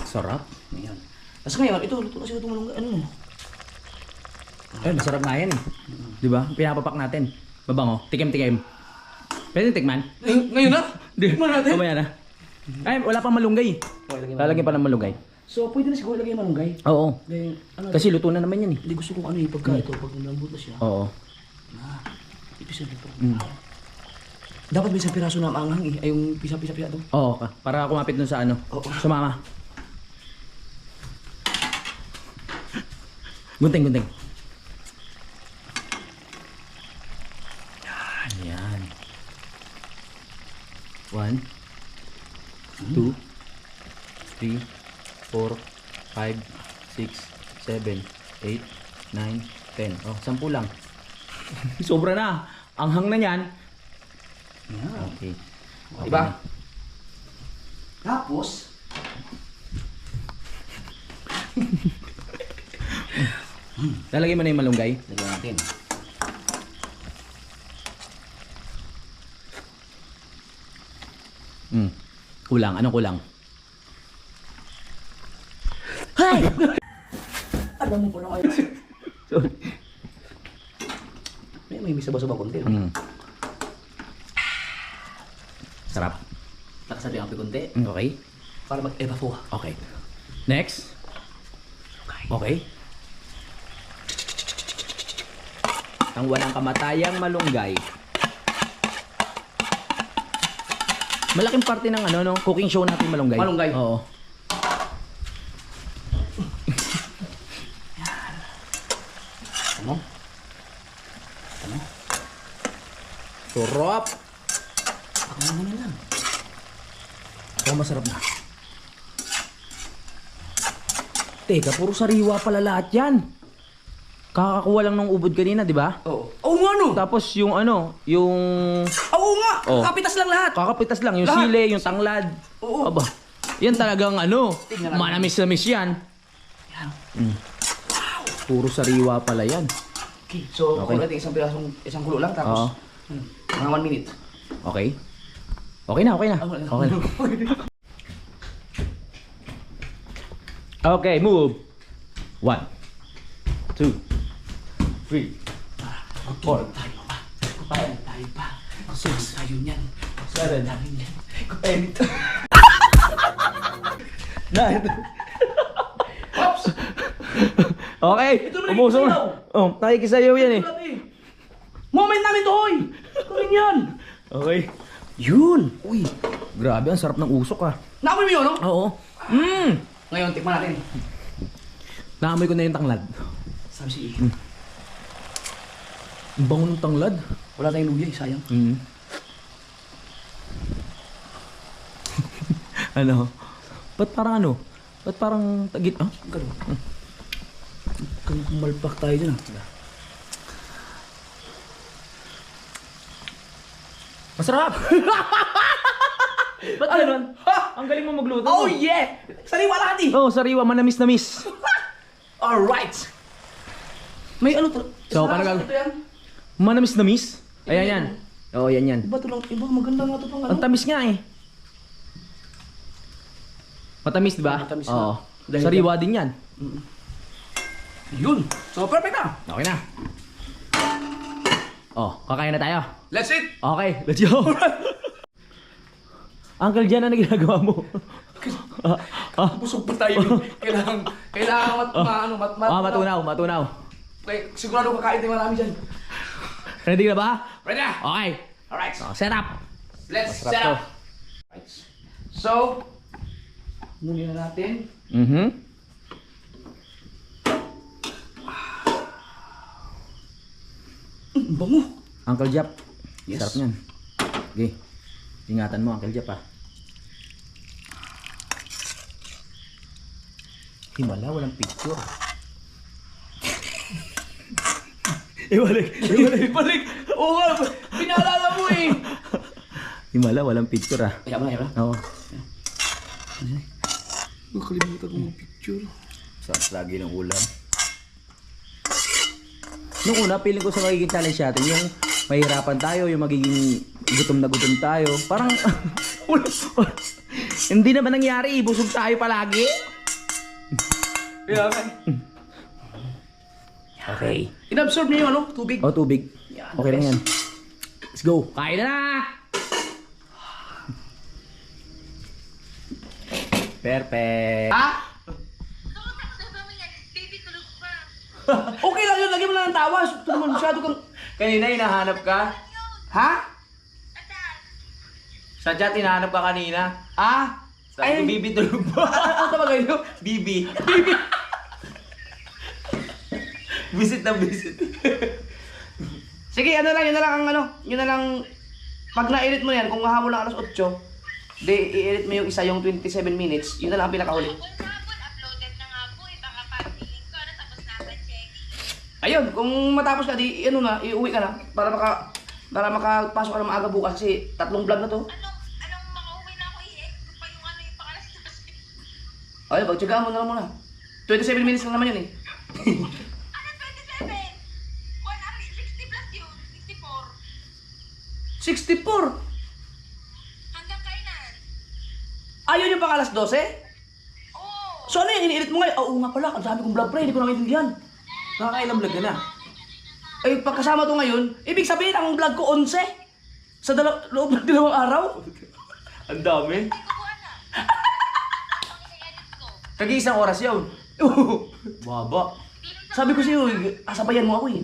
Sarap. Ayan. Tapos ngayon, ito, luto kasi ito malunggay. Ano? Masarap nga yan eh. Di ba? Pinapapak natin. Babango. Tikim-tikim. Pwede tikman? Ngayon na? Tikman natin. Mamaya na. Ay, wala pang malunggay. Lalagyan pa ng malunggay. So, pwede na siguro lagay yung malunggay. Oo. Ganyan, ano, Kasi luto na naman yan eh. hindi gusto kong ano eh, pagka ito, pag nalambot na siya. Oo. Ipisan dito. Dapat may isang piraso na maanghang eh. Ay, yung pisa-pisa to. Oo, para kumapit dun sa ano. Oo. Sa mama. Gunting. Yan. 1, 2, 3, 4, 5, 6, 7, 8, 9, 10. Oh, 10 lang. Sobra na. Anghang na yan. Yan. Okay. Diba? Tapos, Lalagay mo na yung malunggay. lagyan natin. Kulang. Anong kulang? Hay! Alam mo po na kayo. Sorry. sabaw-sabaw konti. Sarap. Lakasan din ang apoy konti. Okay. Para mag-evapore. Okay. Next. Okay. Ang walang kamatayang malunggay. Malaking parte ng ano, no? Cooking show natin malunggay. Malunggay. Oo. Ano? Ano? Turop. Ano na lang? Oh, masarap na. Teka, puro sariwa pala lahat yan. Kakakuha lang ng ubod kanina, di ba? Oo. Oo nga no! Tapos yung ano, yung... Oo nga! Oh. Kapitas lang lahat! Kakapitas lang, yung Lahat. sili, yung tanglad. Oo. Aba, yan talagang ano, Tingnan natin. manamis-namis yan. Yan. Puro sariwa pala yan. Okay. So, Okay. okay. Natin isang kulo lang Oo. tapos mga 1 minute. Okay. Okay na, okay na. Okay na. Okay, move. 1, 2, 3, 4, Tayo pa. Tayo pa. Six. Tayo niyan. 7, Tayo niyan. Kupenit. 9. Pops! Okay, Ito naman umusong na. nakikisayaw. Oh, nakikisayaw yan eh. Moment namin to, hoy! Kunin yan! Okay. Yun. Uy, grabe, ang sarap ng usok ah. Naamoy mo yun, no? Oo. Ngayon, tikman natin. Naamoy ko na yung tanglad. Sabi si Ang bango ng tanglad. Wala tayong luya, sayang. Ano? Ba't parang ano? Ba't parang tagit? Ah? Ganun. Kumalpak tayo dyan, Masarap! Ba't ganun? Ang galing mo magluto. Oh yeah! Sariwa lahat eh! Oo, sariwa, manamis-namis. Alright! May ano to? So, paano Ito yan? Manamis-namis? Ayan yan. Oo, yan yan. Iba to lang, iba maganda nga to pang ano. Ang tamis nga eh. Matamis, di ba? Matamis na. Oo. Dahil Sariwa din yan. Yun! So, perfect na! Okay na. Oh, kakain na tayo. Let's eat! Okay, let's go. Uncle Jan, ano ginagawa mo? Busog pa tayo. Kailangan Matunaw. Okay, sigurado kakain tayo marami dyan. Ready na ba? Ready na! Okay. Alright! Oh, set up. Let's Masarap set to. up! Right. So, muli na natin. Bango! Uncle Jap. Yes. Sarap niyan. Okay. Ingatan mo, Uncle Jap ah. Himala, walang picture. Balik! Oo nga! Pinaalala mo eh! Himala, walang picture ah. Kaya ba, kaya ba? Oo. Nakalimutan ko ng picture. Sarap lagi ng ulam. Nung una, feeling ko sa magiging challenge natin, yung mahirapan tayo, yung magiging gutom na gutom tayo. Parang, hindi naman nangyari, busog tayo palagi. Kaya ba? Okay. Inabsorb niyo yung ano? Tubig. O, tubig. Yan, Okay lang best. yan. Let's go. Kain na na! Perfect. Ha? Okay lang yun, lagyan mo lang ng tawa. Ito naman masyado kang... Kanina hinahanap ka? Ha? Sadya hinahanap ka kanina? Ah? Sabi ko, Bibi tulog ba? Ano tawagay nyo? Bibi. Visit na visit. Sige, ano lang, yun na lang ang ano, yun na lang, pag na-edit mo yan, kung mahabol lang alas 8, i-edit mo yung isa, yung 27 minutes, yun na lang ang pinakahuli. Uploaded na nga po, baka pag-link ko na tapos naka-check. Ayun, kung matapos ka, di, ano na, iuwi ka na, para makapasok ka na maaga bukas, kasi 3 vlog na to. Anong makauwi na ako, i-edit ko pa yung ano yung pangalas na kasi. Ayun, pagtsagaan mo na lang muna. 27 minutes lang naman yun eh. Ano 27? 1 hour, 60 plus yun, 64. 64! Hanggang kainan. Ayun yung pang alas 12? Oo. So ano yung ini-edit mo ngayon? Oo nga pala, ang dami kong vlog pre, hindi ko nang intindihan. Nakakailang vlog ka na? Ay, pagkasama to ngayon, ibig sabihin ang vlog ko 11. Sa loob ng 2 araw. Ang dami. Kukuha na. Ang i-edit ko. Kag-iisang oras yun. Baba. Sabi ko sa'yo, asabayan mo ako eh.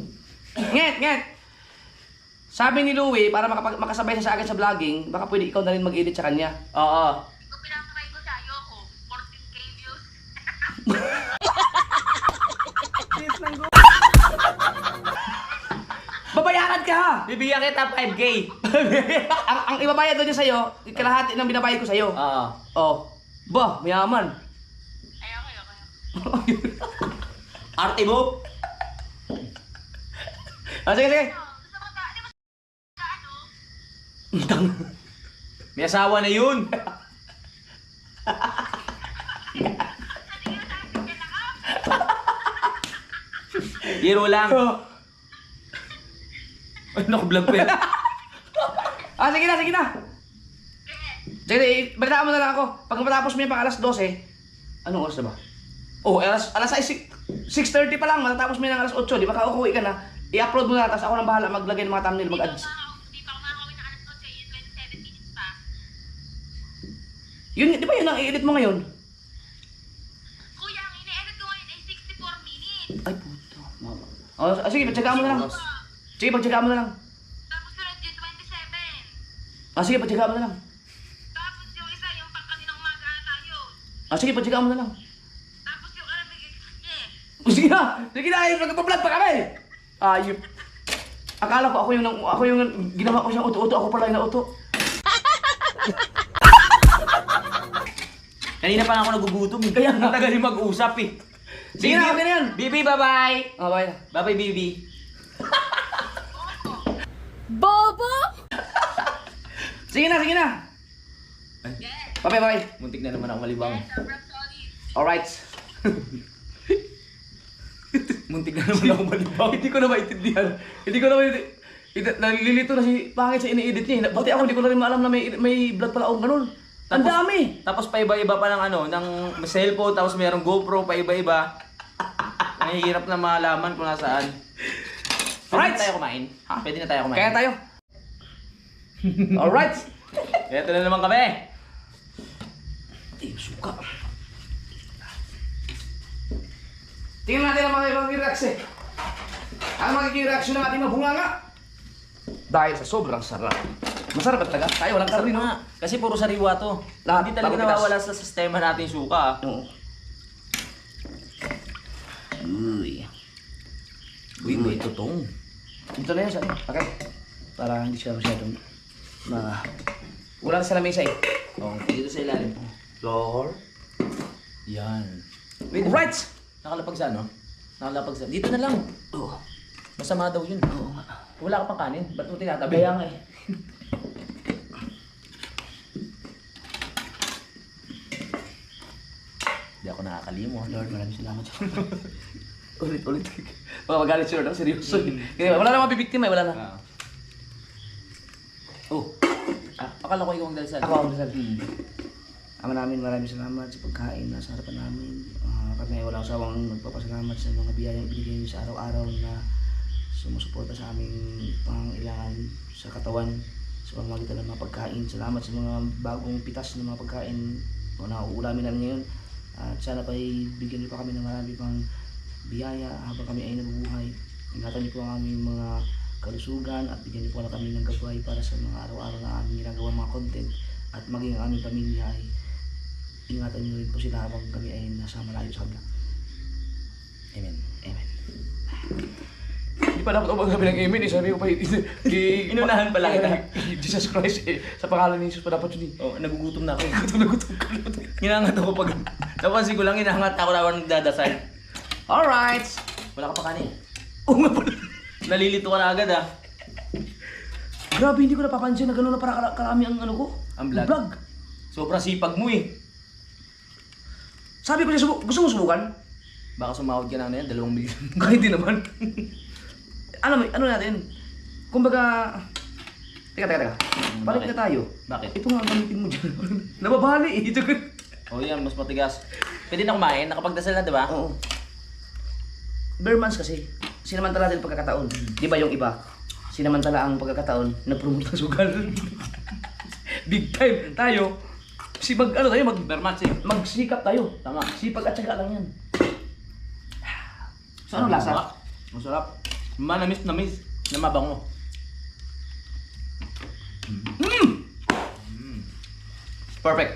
Nget! Sabi ni Louie, para makasabay siya sa akin sa vlogging, baka pwede ikaw na rin mag-edit sa kanya. Oo. Kung pinapakay ko sa ayoko, 14K views. Babayaran ka ha! Bibigyan kita 5K. ang ibabayad doon niya sa'yo, kalahati ng binabayad ko sa'yo. Oo. Oh. Ba, mayaman. Ayoko. Arte mo? Sige. Gusto mo ba? Di ba ano? May asawa na yun. Sabihin sa akin ka lang ah. Hero lang. Ay, naku-vlog pa yan. Sige na. Sige, balitaan mo na lang ako. Pag matapos mo yan pang alas 12, anong oras na ba? Oh, alas 6:30 pa lang, matatapos mo yan ng alas 8, di ba kaukuwi ka na? I-upload mo na, tapos ako nang bahala maglagay ng mga thumbnail, mag-ads. Di pa ako makakawin ng alas 12, yung 27 minutes pa. Yun, di ba yun ang i-edit mo ngayon? Kuya, ang ine-edit ko ngayon ay 64 minutes. Ay, puto. Sige, pagtsagaan mo na lang. Sige, pagtsagaan mo na lang. Tapos sunod yung 27. Sige, pagtsagaan mo na lang. Tapos yung isa, yung pang kaninang umaga ata yun. Sige, pagtsagaan mo na lang. Tapos yung Arabic Express. Sige na, nagpa-vlog pa kami! Ayop. Akala ko ako yung ginawa ko siyang uto-uto, ako pala yung nauto. Kanina pa lang ako nagugutom eh. Kaya nga. Ang tagal yung mag-usap eh. Sige na, okay na yan. Bibi, bye-bye. Bye na. Bye-bye, Bibi. Bobo! Sige na. Bye. Muntik na naman ako malibang. Sobrang solid. Alright. Muntik na naman ako malibang. Hindi ko na maintindihan. Nalilito na si Pangit sa ini-edit niya. Buti ako, hindi ko na rin maalam na may vlog pala akong ganun. Ang dami! Tapos paiba-iba pa ng ng cellphone, tapos mayroong GoPro, paiba-iba. Mahihirap na malaman kung nasaan. Pwede Alright. na tayo kumain? Pwede na tayo kumain? Kaya tayo. Alright. Kaya ito na naman kami. Suka. Tingnan natin ang mga reaction. Ang magiging reaction ng ating mabunganga. Dahil sa sobrang sarap. Masarap at taga. Tayo walang karne, no? Kasi puro sariwa to. Lahat, Hindi talaga bago pitas. nawawala sa sistema natin yung suka. Oo. Uy, tutong. Ito na yan, saan? Okay. Para hindi siya masyadong wala sa lamesa eh. Oh, dito sa ilalim. Floor. Yan. Wait, Right! nakalapag sa ano? Nakalapag sa... Dito na lang. Oo. Masama daw yun. Oo nga. Wala ka pang kanin. Ba't mo tinatabi? Kaya nga eh. Hindi ako nakakalimot. Lord, maraming salamat sa ulit. Baka magalit si Lord, ako seryoso. Kaya wala na mabibiktima eh, wala na. Ah. Oh. Akala ko ikaw ang dalsal. Ako ang dasal. Ama namin, maraming salamat sa pagkain na sa harapan namin. Kami ay walang sawang nagpapasalamat sa mga biyayang ibinigay niyo sa araw-araw na sumusuporta sa aming pangailangan sa katawan sa pamamagitan ng mga pagkain. Salamat sa mga bagong pitas ng mga pagkain na uulamin namin ngayon. At sana pa bigyan niyo pa kami ng marami pang biyaya habang kami ay nabubuhay. Ingatan niyo po ang aming mga kalusugan at bigyan niyo po na kami ng gabay para sa mga araw-araw na aming ginagawa mga content at maging ang aming pamilya ay ingatan niyo rin po sila habang kami ay nasa malayo sa kanila. Amen. Amen. Hindi pa dapat umagabi ng amen eh. Sabi ko pa Inunahan pala kita. Jesus Christ eh. Sa pangalan ni Jesus pa dapat yun eh. Oh, nagugutom na ako. Gutom ka. Hinangat ako pag... Napansin ko lang, hinangat ako na nagdadasal. Alright! Wala ka pa kanin. Oo nga pala. Nalilito ka na agad ah. Grabe, hindi ko napapansin na gano'n na para karami ang ano ko. Ang vlog. Sobrang sipag mo eh. Sabi ko niya, gusto mo subukan? Baka sumahod ka na yan, 2 million. Kahit di naman. ano natin? Kumbaga... Teka. Balik na tayo. Bakit? Ito nga gamitin mo dyan. Nababali eh. Ito Oh yan, mas matigas. Pwede na kumain, nakapagdasal na diba? Oo. Bare months kasi. sinamantala natin ang pagkakataon. Di ba yung iba? Sinamantala ang pagkakataon, nag-promote ng sugal. Big time tayo. Magsikap tayo. Tama. Sipag at syaga lang yan. So anong lasa? Masarap. Manamis na mabango. Perfect.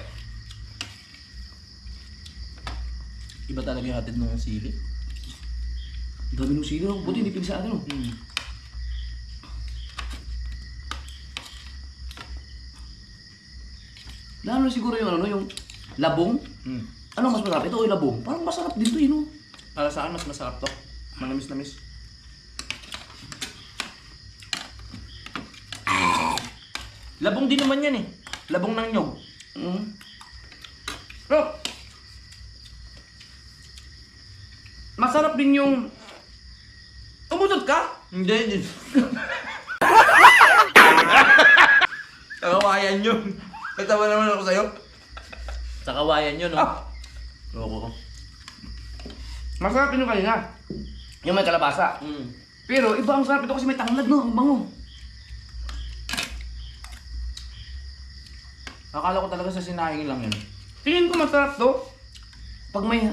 Iba talaga yung hatid ng sili. Dami ng sili, buti hindi pinisa atin. Lalo siguro yung ano, yung labong. Ano mas masarap? Ito o yung labong? Parang masarap din to eh, no? Para sa akin, mas masarap to. Manamis. Labong din naman yan eh. Labong ng nyog. Oh! Masarap din yung... Umutot ka? Hindi. Kawayan yun. Katawa naman ako sa'yo. Sa kawayan yun, no? Oo. Masarap din yung kanina. Yung may kalabasa. Pero iba ang sarap ito kasi may tanglad, no? Ang bango. Akala ko talaga sa sinahing lang yun. Tingin ko masarap to pag may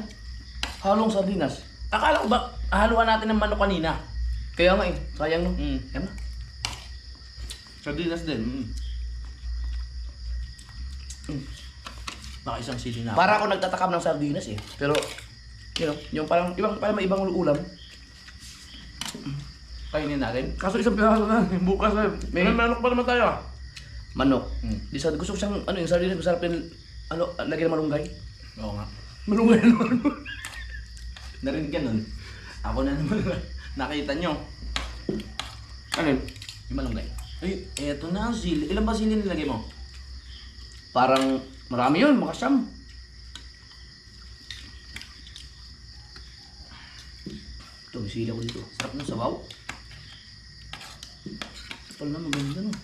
halong sardinas. Akala ko ba haluan natin ng manok kanina? Kaya nga eh, sayang no? Yan na. Sardinas din. Baka isang sili na. Para ako nagtatakam ng sardinas eh. Pero, you know, yung parang may ibang ulam. Kainin natin. Kaso isang piraso na, bukas na. May manok pa naman tayo. Manok. Di sa gusto ko siyang, ano yung sardinas, masarap yung, ano, lagyan ng malunggay. Oo nga. Malunggay naman. Narinig ka nun. Ako na naman. Nakita nyo. Ano yun? Yung malunggay. Ay, eto na ang sili. Ilan ba sili nilagay mo? Parang marami yun, makasyam. Ito, may sila ko dito. Sarap ng sabaw. Kapal na, maganda no.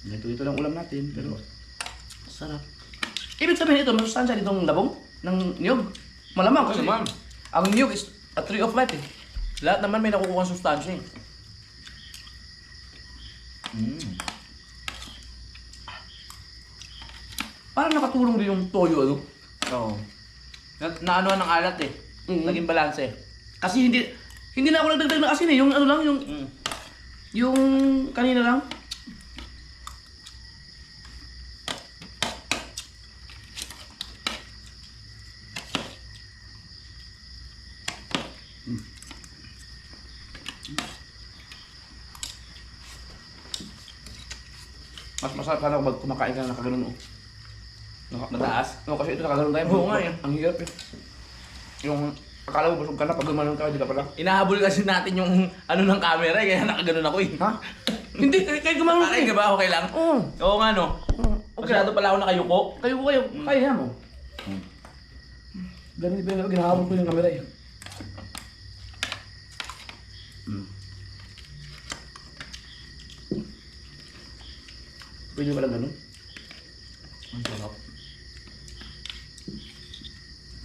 Ito lang ulam natin, pero sarap. Ibig sabihin ito, may sustansya ditong labong ng niyog. Malamang kasi Malamang. ang niyog is a tree of life eh. Lahat naman may nakukuha sustansya eh. Parang nakatulong din yung toyo ano. Oo. Naano ng alat eh. Naging balanse. Kasi hindi na ako nagdagdag ng asin eh, yung ano lang, yung kanina lang. Mas masarap sana kung kumakain ka na nakaganon oh. Mataas? No, kasi ito nakaganon tayo. Oo nga eh. Ang hirap eh. Yung akala mo busog ka na pag gumanon ka, hindi ka pala. Inahabol kasi natin yung ano ng camera eh, kaya nakaganon ako eh. Ha? Hindi, kahit gumanon ka Okay eh. ka ba? Okay lang? Oo. Oo nga no. Okay. Masyado pala ako nakayuko. Kayo, kaya mo. Ganun din ginahabol ko yung camera eh. Pwede pala ganun. Ang sarap.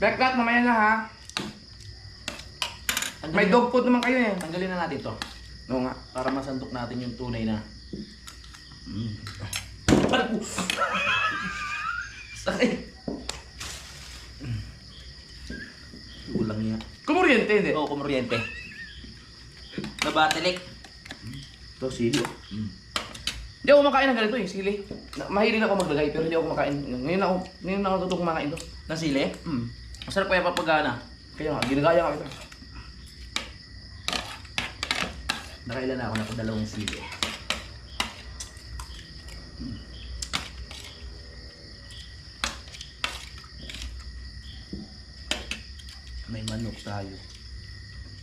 Backlat, mamaya na ha. May dog food naman kayo eh. Tanggalin na natin to. Oo nga. Para masantok natin yung tunay na. Sakit. Ulang niya. Kumuryente, hindi. Oo, kumuryente. Nabatilik. Ito, sili. Hindi ako kumakain ng ganito eh, sili. Mahilig ako maglagay pero hindi ako kumakain. Ngayon ako tutong kumakain ito. Nasili? Masarap kaya papagana. Kaya nga, ginagaya nga ito. Nakailan na ako na dalawang sili. May manok tayo.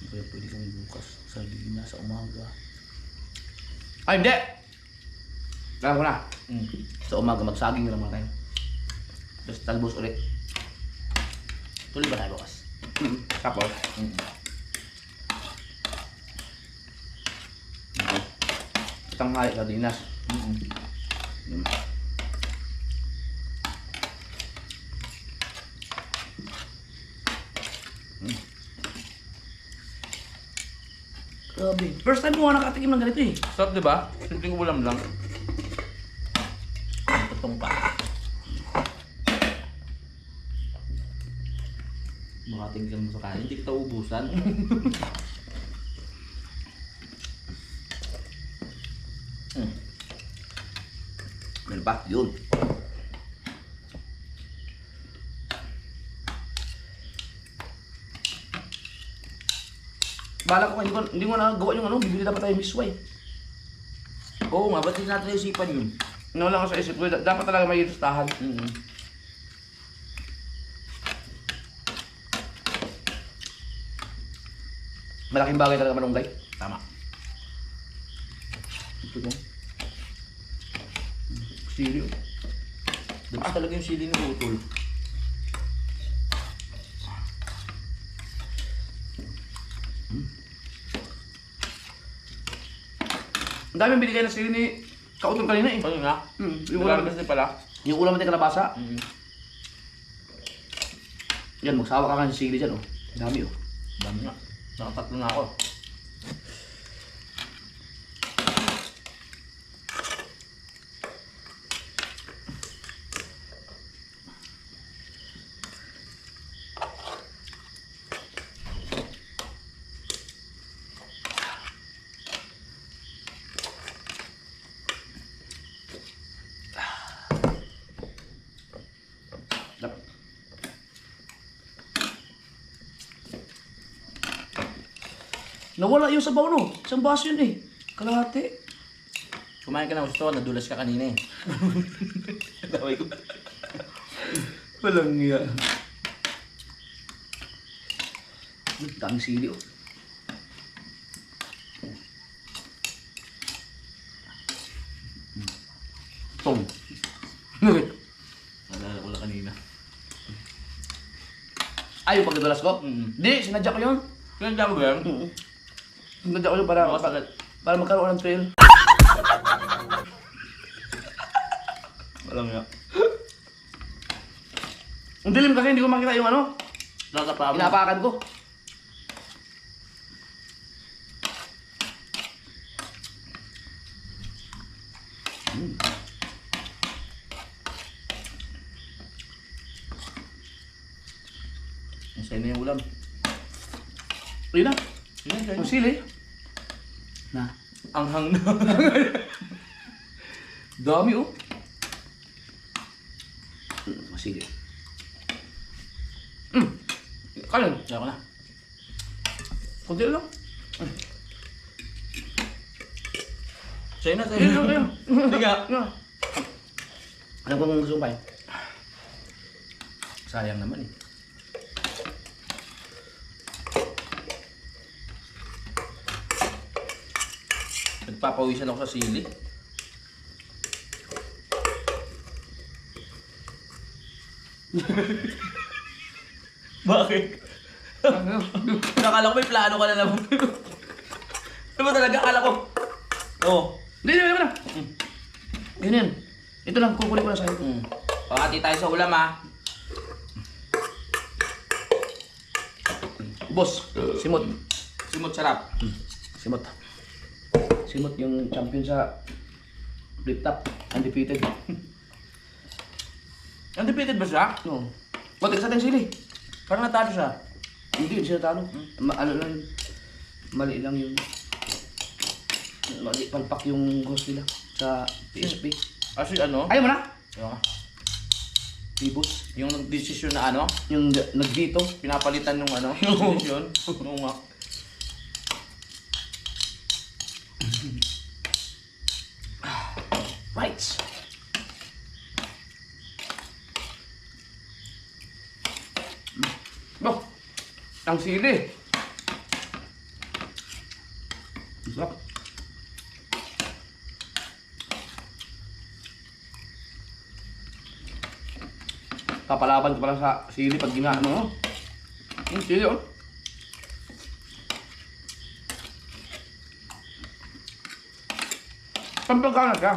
Kaya pwede kami bukas sa lina sa umaga. Ay, hindi! Alam ko na. Sa umaga, magsaging na lang muna tayo. Tapos talbos ulit. Tuloy ba tayo bukas? Tapos? Tanghali sa dinas. Grabe. First time ko nga nakatikim ng ganito eh. Sarap, di ba? Simpleng ulam lang. Tutong pa. Makatinggan mo sa kanin, hindi kita ubusan. Meron pa? Yun. Bala ko hindi ko nagawa yung ano, bibili dapat tayo misway. Oo nga, ba't hindi natin isipan yun? Nawala ko sa isip ko, dapat talaga may listahan. Malaking bagay talaga malunggay. Tama. Ito mo. Sili. Dapat talaga yung sili ng utol. Ang daming binigay na sili ni Kautong kanina eh. Ano nga? Yung ulam, Naglalabas din pala. yung ulam natin kalabasa. Yan, magsawa ka nga sa sili dyan oh. Ang dami oh. Dami nga. Nakatatlo na ako. Nawala yung sabaw no. Isang baso yun eh. Kalahati. Kumain ka na gusto, nadulas ka kanina eh. Daway ko. Walang iya. Daming sili oh. Tong. Nalala ko lang kanina. Ay, yung pagdadulas ko? Di, sinadya ko yun. Kaya mo ba yan? Sinadya ko yun para, Baka para magkaroon ng trail. Walang nga. Ang dilim kasi hindi ko makita yung ano. Nakapa mo. Inapakan ko. Masaya na yung ulam. Ayun na. Yan, Yung sili. Na. Anghang na. Dami oh. Sili. Kanin. Kaya ko na. Kunti lang. Sa'yo na, sa'yo Ayun lang na. kayo. Hindi nga. Alam ko kung gusto mo pa eh. Sayang naman eh. Nagpapawisan ako sa sili. Bakit? Nakala ko may plano ka na naman. Ano ba talaga? Akala ko. Oo. Hindi, hindi, hindi na. Yun yan. Ito lang, kukunin ko na sa'yo. Pakati tayo sa ulam ha. Boss, simot. Simot sarap. Simot. Simot yung champion sa flip top. Undefeated. Undefeated ba siya? No. Buti ka sa ating sili. Parang natalo siya. Hindi, hindi siya natalo. Ano lang yun. Mali lang yung... Mali, palpak yung host nila sa PSP. Actually ano? Ayaw mo na? Yung, Pibos. yung nag-decision na ano, Yung nag-dito. pinapalitan nung ano, decision. Oo nga. Right. Oh, ang sili. Sarap. Kapalaban ko pala sa sili pag ginaan mo. Yung sili oh. Pampagkanat ka.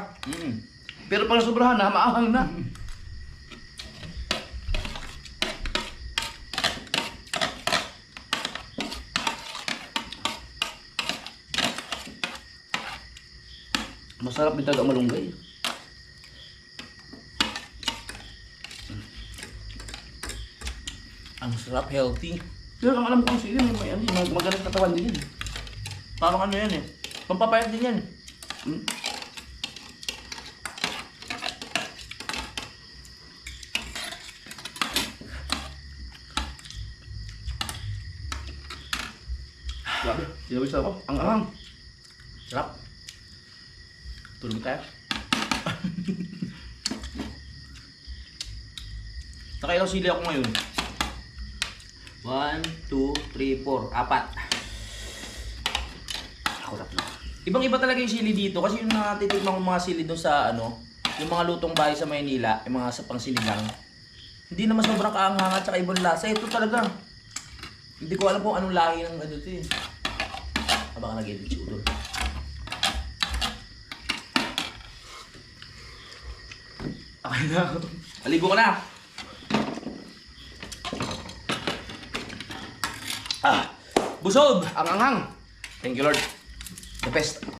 Pero pag sobrahan na, maahang na. Masarap din talaga ang malunggay. Ang sarap, healthy. Pero ang alam ko ang sili, may magandang katawan din yun. Parang ano yan eh. Pampapayat din yan. Hmm? Grabe, sinawis ako. Ang ahang. Sarap. Tulog tayo. Nakailang sili ako ngayon. 1, 2, 3, 4. 4. Ako tatlo. Ibang-iba talaga yung sili dito kasi yung natitikman kong mga sili doon sa ano, yung mga lutong bahay sa Maynila, yung mga sa pangsiligang. Hindi naman sobrang kaanghang at saka ibang lasa. Ito talaga. Hindi ko alam kung anong lahi ng ano ito eh. Baka nag-edit si Udol. Okay na ako. Aligo ka na. Busog! Ang anghang. Thank you, Lord. The best.